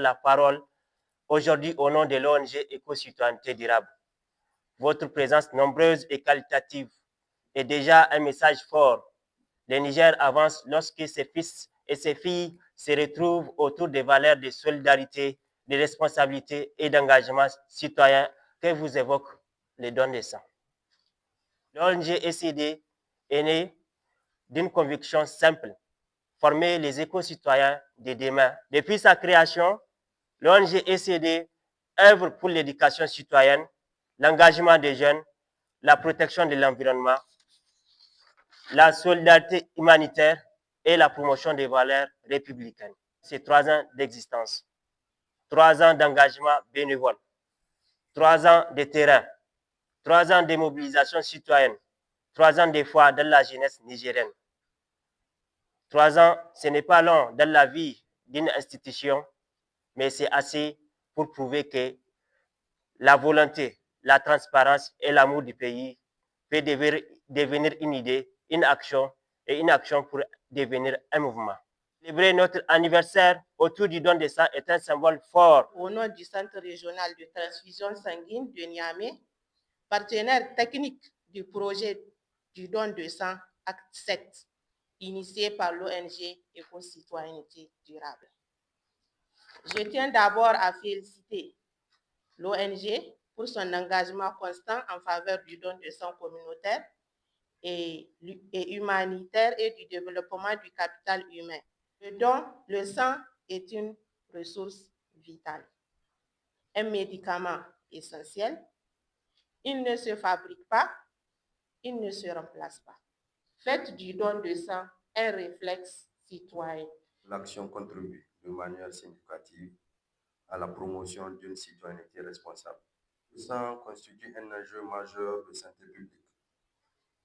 la parole aujourd'hui au nom de l'ONG Éco-Citoyenneté Durable. Votre présence nombreuse et qualitative est déjà un message fort. Le Niger avance lorsque ses fils et ses filles se retrouvent autour des valeurs de solidarité, de responsabilité et d'engagement citoyen que vous évoque les dons de sang. L'ONG ECD est née d'une conviction simple: former les éco-citoyens de demain. Depuis sa création, l'ONG ECD œuvre pour l'éducation citoyenne, l'engagement des jeunes, la protection de l'environnement, la solidarité humanitaire et la promotion des valeurs républicaines. C'est 3 ans d'existence, 3 ans d'engagement bénévole, 3 ans de terrain, 3 ans de mobilisation citoyenne, 3 ans d'efforts dans la jeunesse nigérienne. 3 ans, ce n'est pas long dans la vie d'une institution, mais c'est assez pour prouver que la volonté, la transparence et l'amour du pays peut devenir une idée, une action, et une action pour devenir un mouvement. Célébrer notre anniversaire autour du don de sang est un symbole fort. Au nom du Centre régional de transfusion sanguine de Niamey, partenaire technique du projet du don de sang Acte 7, initié par l'ONG Éco-Citoyenneté Durable. Je tiens d'abord à féliciter l'ONG pour son engagement constant en faveur du don de sang communautaire et humanitaire et du développement du capital humain. Le sang est une ressource vitale, un médicament essentiel. Il ne se fabrique pas, il ne se remplace pas. Faites du don de sang un réflexe citoyen. L'action contribue de manière significative à la promotion d'une citoyenneté responsable. Le sang constitue un enjeu majeur de santé publique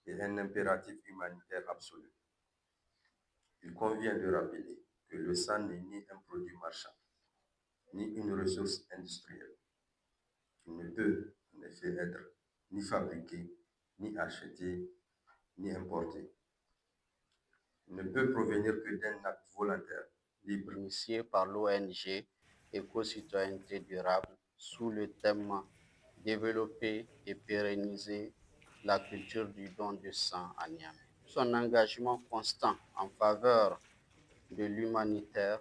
et un impératif humanitaire absolu. Il convient de rappeler que le sang n'est ni un produit marchand, ni une ressource industrielle. Il ne peut en effet être ni fabriqué, ni acheté, ni importé. Il ne peut provenir que d'un acte volontaire, libre. Initié par l'ONG Éco-Citoyenneté Durable sous le thème Développer et pérenniser la culture du don de sang à Niamey. Son engagement constant en faveur de l'humanitaire,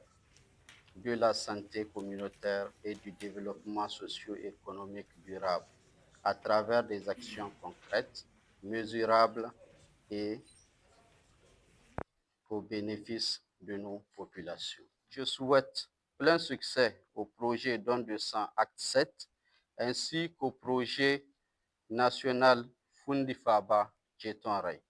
de la santé communautaire et du développement socio-économique durable à travers des actions concrètes, mesurables et au bénéfice de nos populations. Je souhaite plein succès au projet Don de sang Acte 7 ainsi qu'au projet national Fundifaba Jeton Ray.